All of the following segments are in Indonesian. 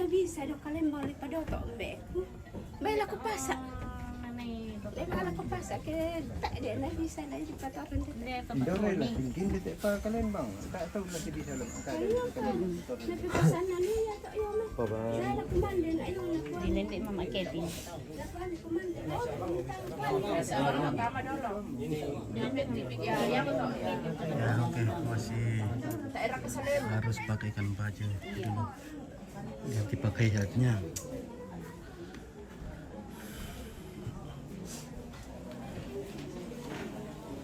Bisa dok kalian boleh pada otak mbak. Baiklah aku pasak. Kalau aku pasak ke tak ada nak bisa nak di pataran tu. Tidak lah, mungkin dia tak kalian bang. Tak tahu lah jadi dalam Tapi pasana ni ya tak yo mah. Saya nak kemana nak yo nak. Di nanti mama Kevin. Ya oke, masih harus pakaikan baju dulu. Ganti pakaiannya.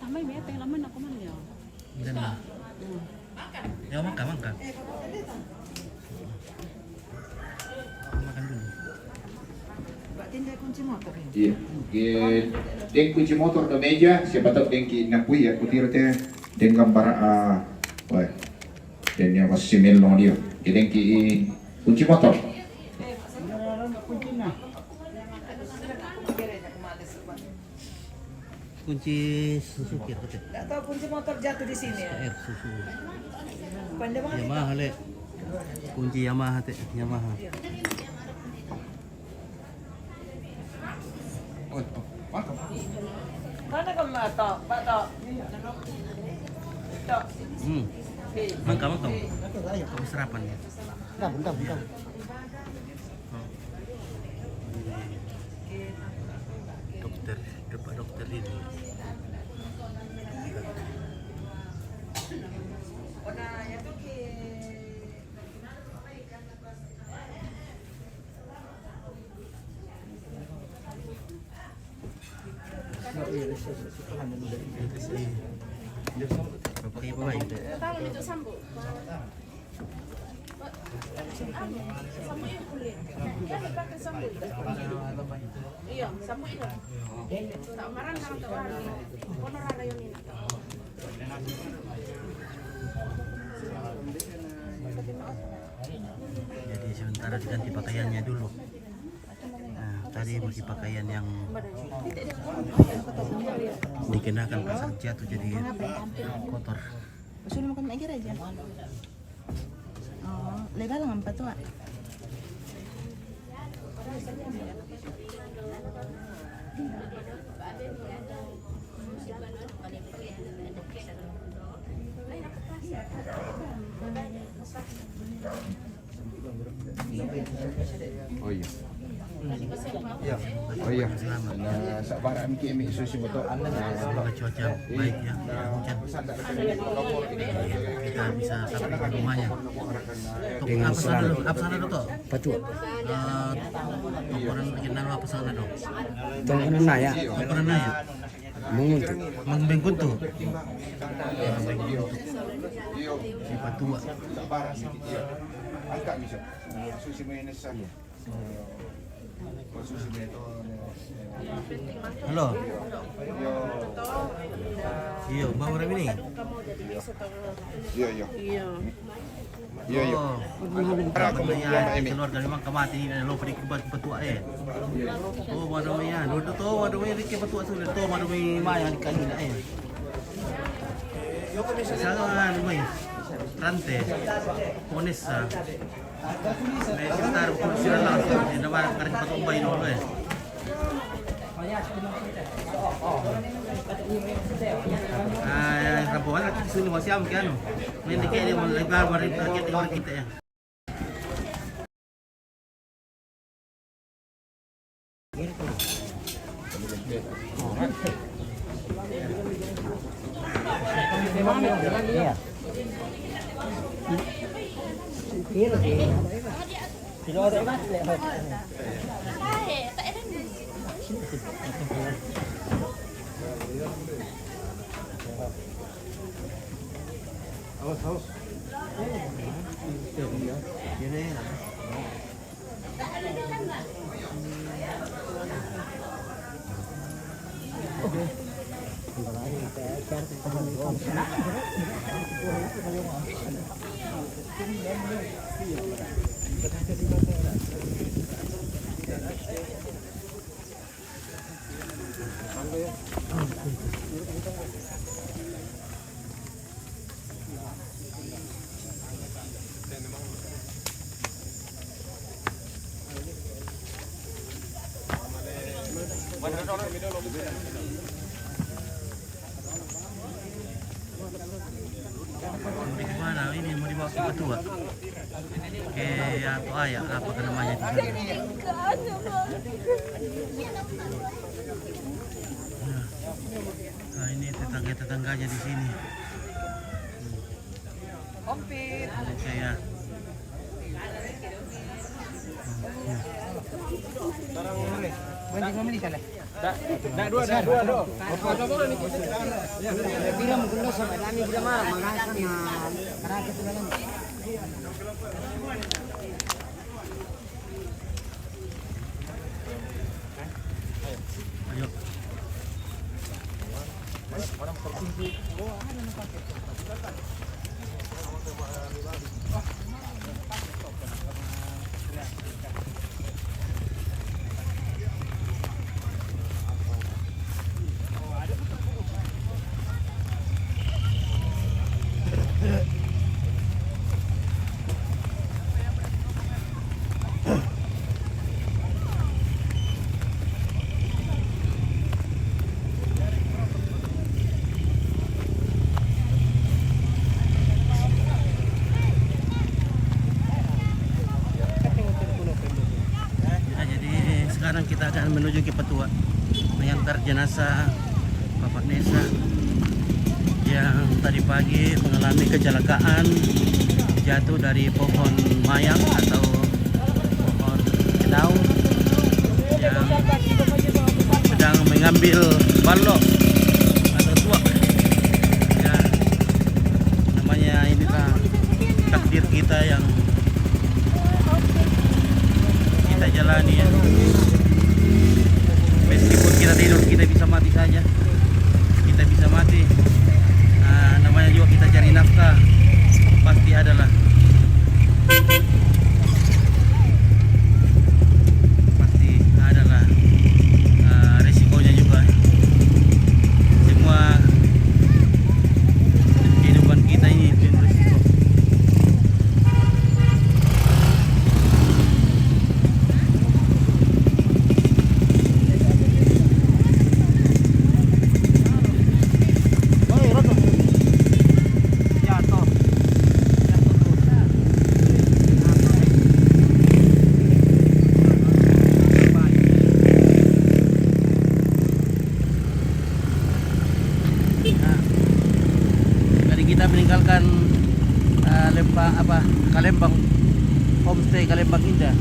Tambah biar pengalaman aku mana ya. Dan ya makan. Makan dulu. Iya. Den kunci motor ke meja, siapa tahu den ki nakui ya kutiro teh den gambar wah. Den yang masih melong dia. Den ki kunci motor. Kunci susu kita teh. Nggak tahu kunci motor jatuh di sini ya. Air susu. Pandai banget. Yamaha le. Kunci Yamaha teh, Yamaha. Mana kamu Tok? Pak Tok. Tok. Mangka. Habis sarapan ya. Bentar. Dokter ini. Pakai apa itu? Tahu itu sambut. Sambut yang kulit. Kan pakai sambut. Iya, sambut itu. Tak marah kalau tak marah. Kono rada yang ini. Jadi sementara diganti pakaiannya dulu. Nah, tadi masih pakaian yang dikenakan pas saat jatuh jadi kotor. Suruh makan lagi aja. Oh, legal lang ang pato. Oh iya. Ya. Oh iya. Nah, sak barang mikir ambil susu betul. Semoga cuaca baik ya, hujan. Kita bisa sampai ke rumahnya. Apa sana dulu toh? Patua. Orang kenal apa sana dong? Tong na ya. Apa na ya? Mungut. Mengbengkut tuh. Si Patua. Sak barang mikir. Angkat bisa. Susu mayonnaise. Susu Halo. Iya, Mbak Orang ini. Iya. Oh, keluarga memang kemati lo pergi ke petua eh. Oh, madamnya, dulu tu madamnya di petua sudah tu madamnya maya di kali dah eh. Salah rumah Rante, Monesa. Sekitar kursiran langsung di nama kerja petua bayi dulu eh. Rampuan lagi sini masih am kan. Main dikit dia mau lebar mari kita ya. Mau di mana ini, mau dibawa ke Patua atau ayah apa namanya di sana. Nah, ini tetangganya di sini. Ompit. Kayak ayo. Sekarang kita akan menuju ke Patua mengantar jenazah Bapak Nesa yang tadi pagi mengalami kecelakaan jatuh dari pohon mayang atau pohon kedau yang sedang mengambil balok atau tuak. Ya, namanya ini takdir kita yang kita jalani ya. Meskipun kita tidur, kita bisa mati saja. Kita bisa mati. Nah, namanya juga kita cari nafkah. Pasti adalah. Pasti adalah resikonya juga. Semua kehidupan kita ini penuh resiko. Kita meninggalkan Kalembang Homestay Kalembang Indah.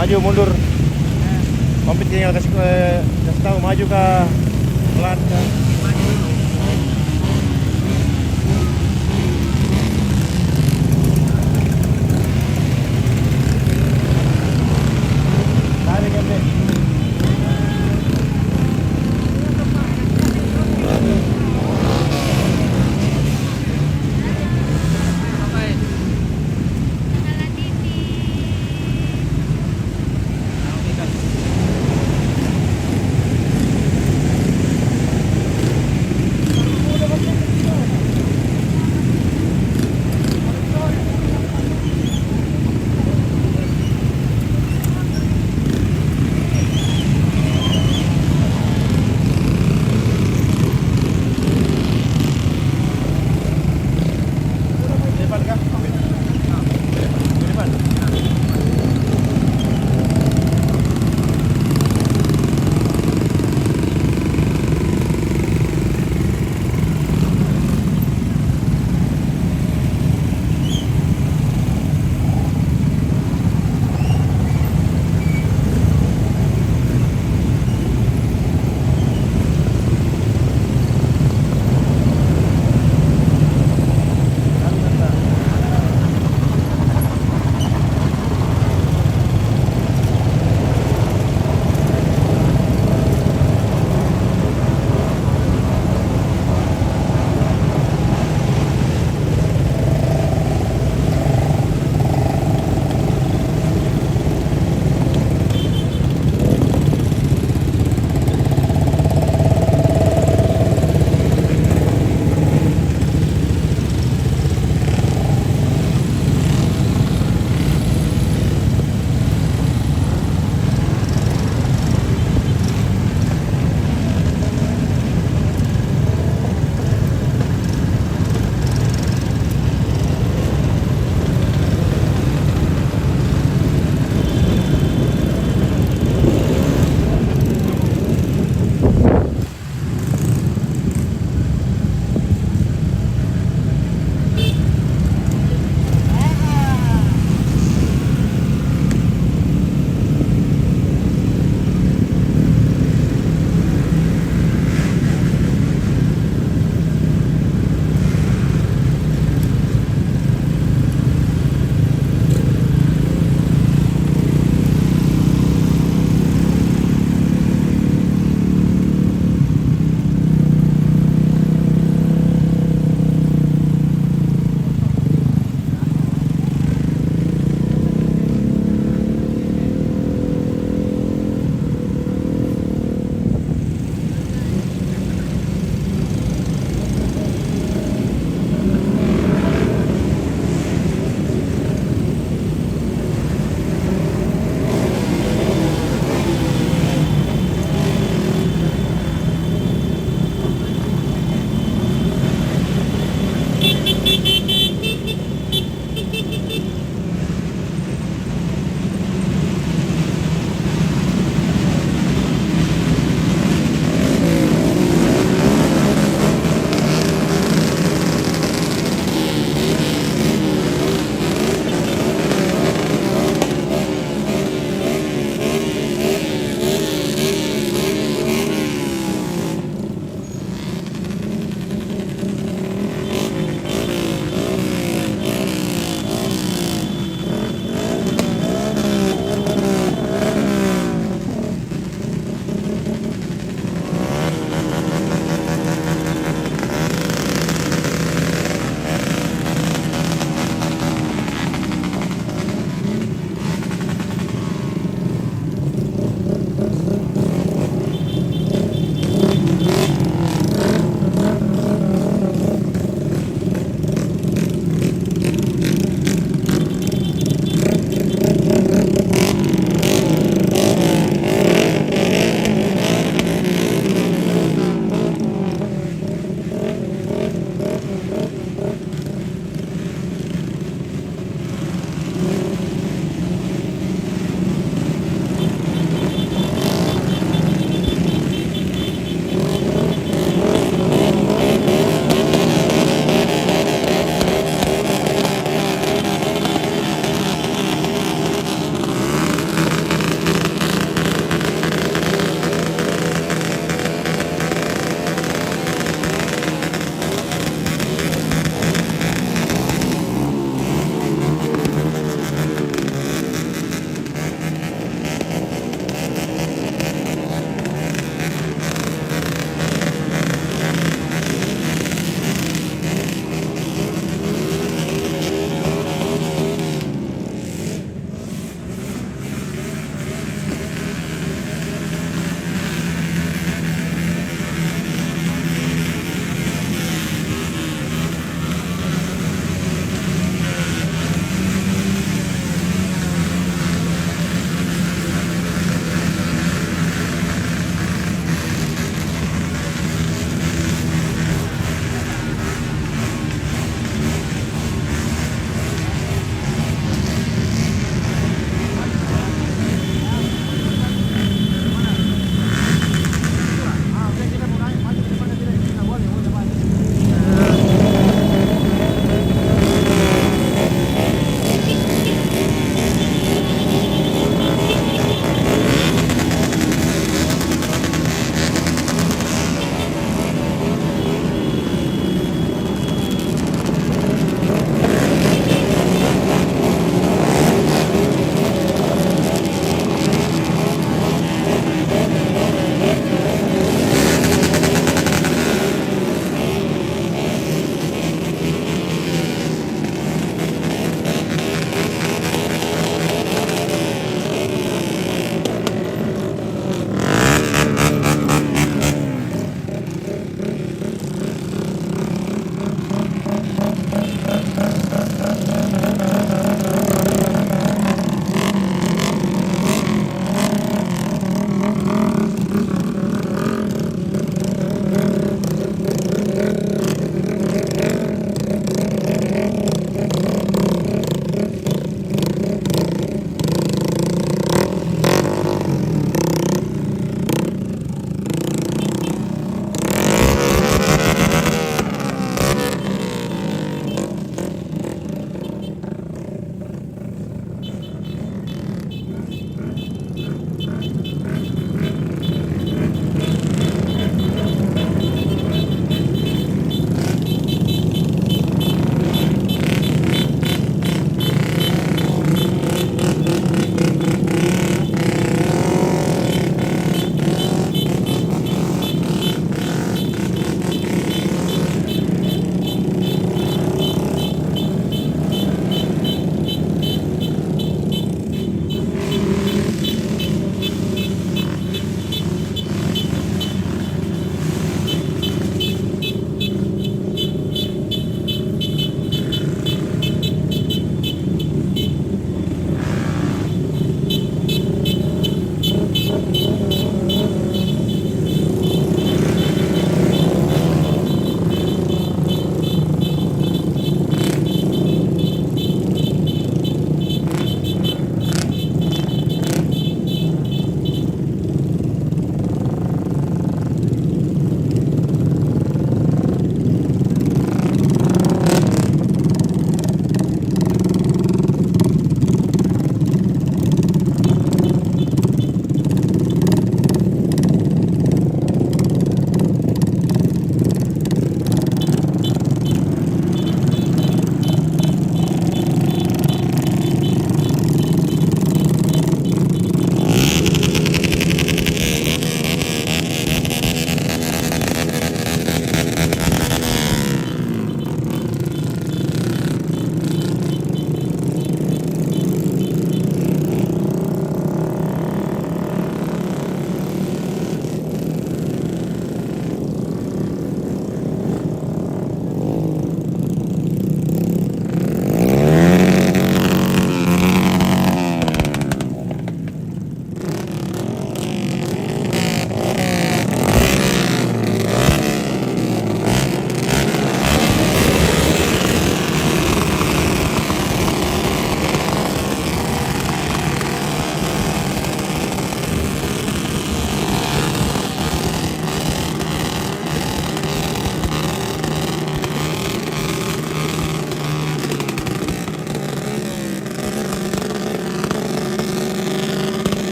Maju mundur. Kompet tinggal kasih tahu maju ke pelan ke. Tarik kan deh.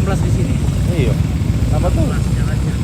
16 di sini. Iya. Apa tuh? 16 jalannya.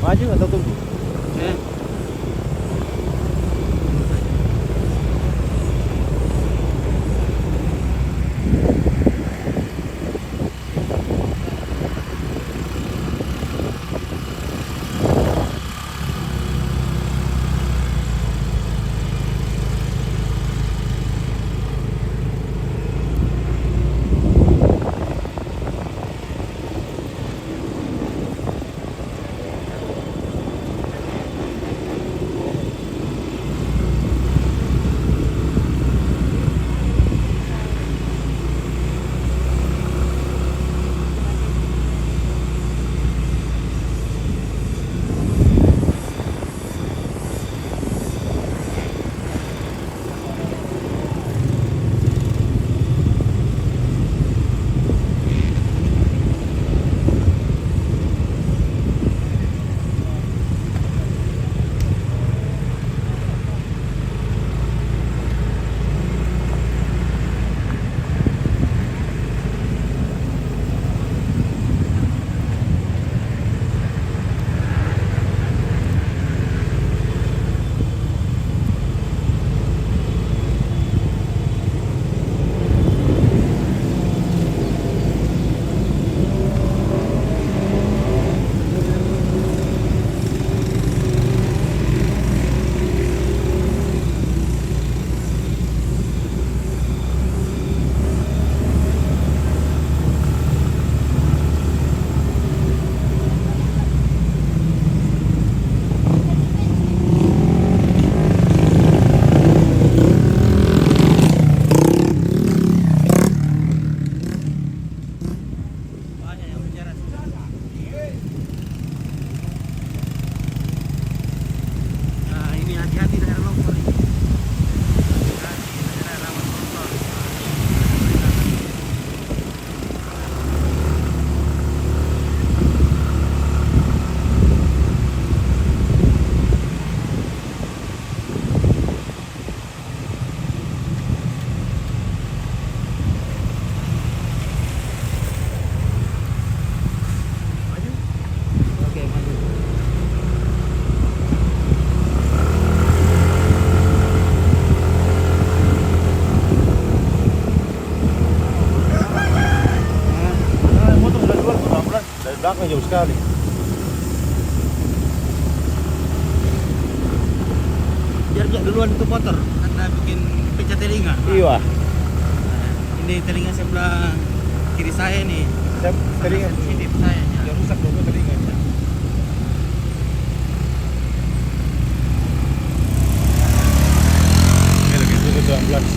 Maju atau tunggu? Eh. belakang jauh sekali. Biar duluan itu motor karena bikin pecah telinga. Iya. Ini telinga sebelah kiri saya nih. Telinga Sensitif saya. yang rusak dulu telinga. Ini lagi itu ambulans.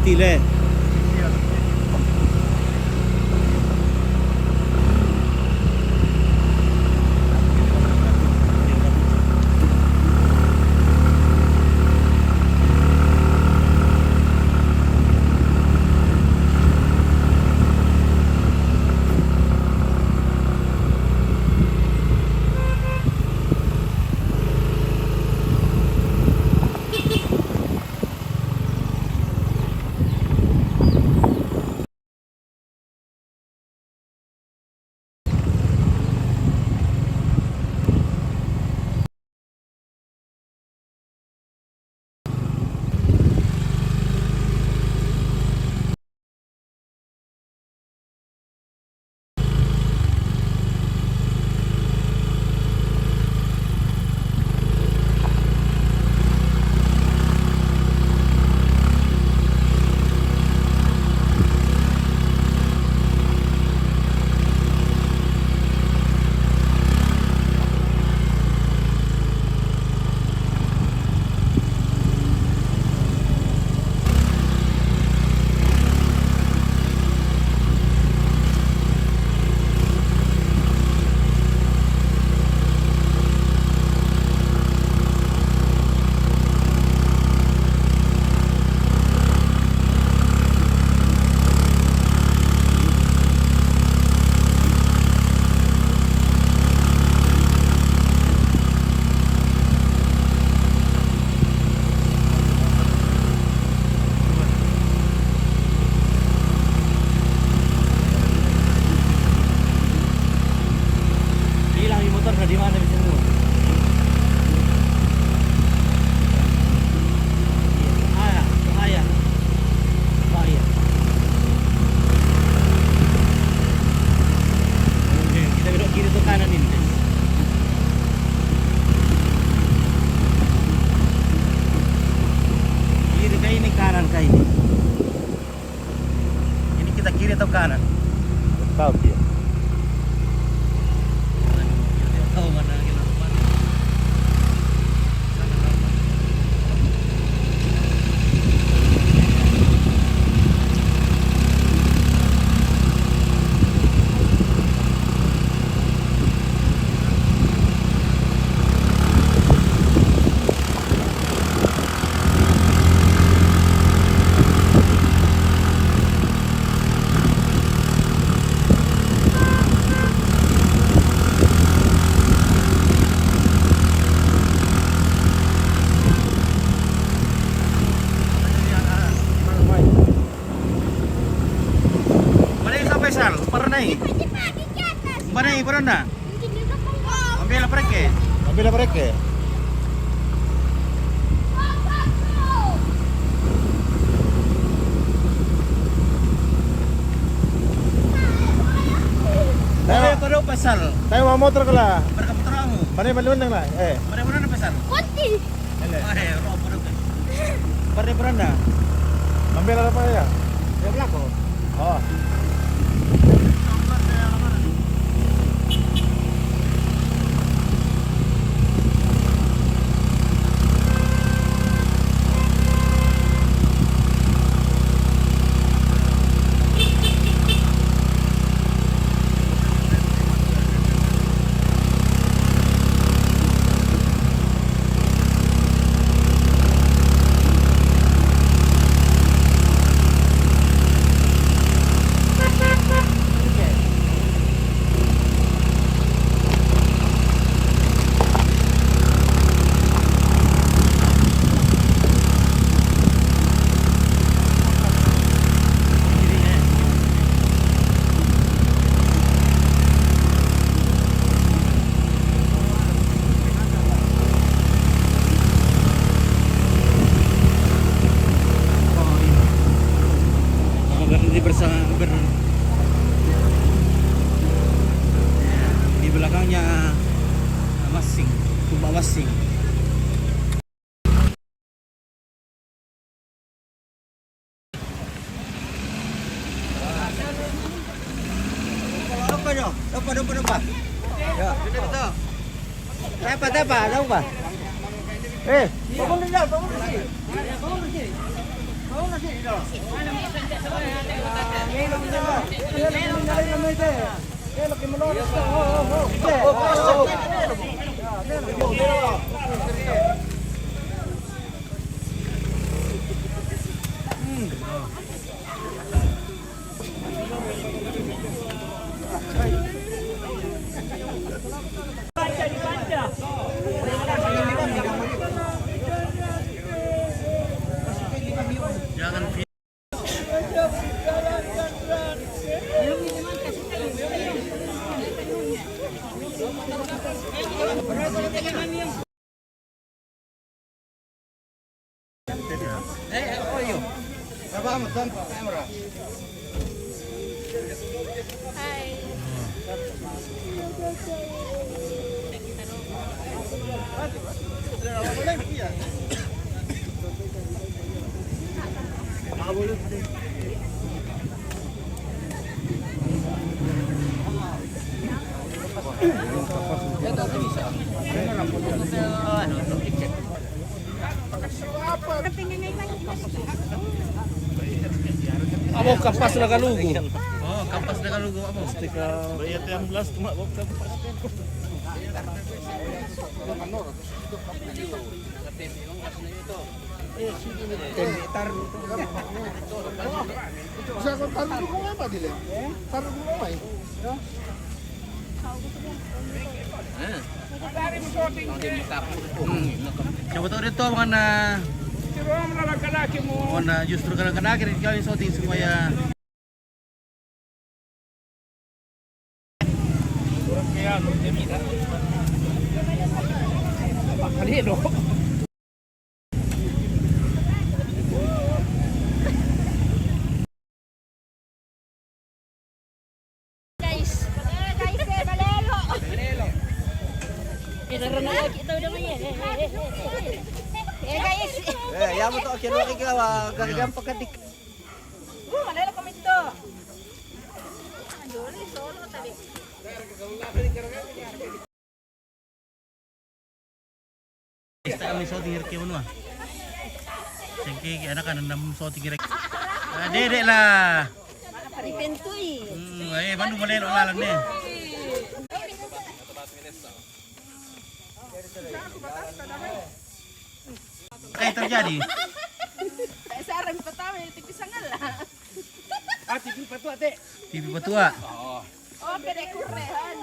Tile. Hilang yung motor na di mana bisa mo. Bahaya. Oke, kita belok kiri tuh kanan ini. Kiri kayak ini, kanan kayak ini. Ini kita kiri atau kanan? Tahu dia. Tahu mana kita depan. Mana yang sampai sal? Pernah naik? Pernah? Ambil apa reke? Ambil apa mereka? Tahu kau dah pasal? Tayo mga motor ka lah. Berkaputar kamu? Panay malunang lah. Mana na pasal? Robo kan. Pernah? Ambil apa ya? Ya belako. Oh. Di belakangnya masing, tumbak masing. Apa? Ya. Apa? Bangun di sini. Jangan Amo kapas na kalugo. Oh, kampas na kalugo ako. Bayat yang belas cuma kapas. Coba tahu dito mga na mga na justru kadang-kadang rin kami shooting supaya Ya mo to kilo ikaw gagam pagkadik. Malalo kami dito. Ista kami shooting hirki mo ah. Sengke anak kan nam shooting hirki. Dede lah. Bandu malelo lalang ni. Terjadi. Sarang pertama yang tipis sangat lah. Ah, TV patua, Teh. TV Patua. Oh, beda kurehan.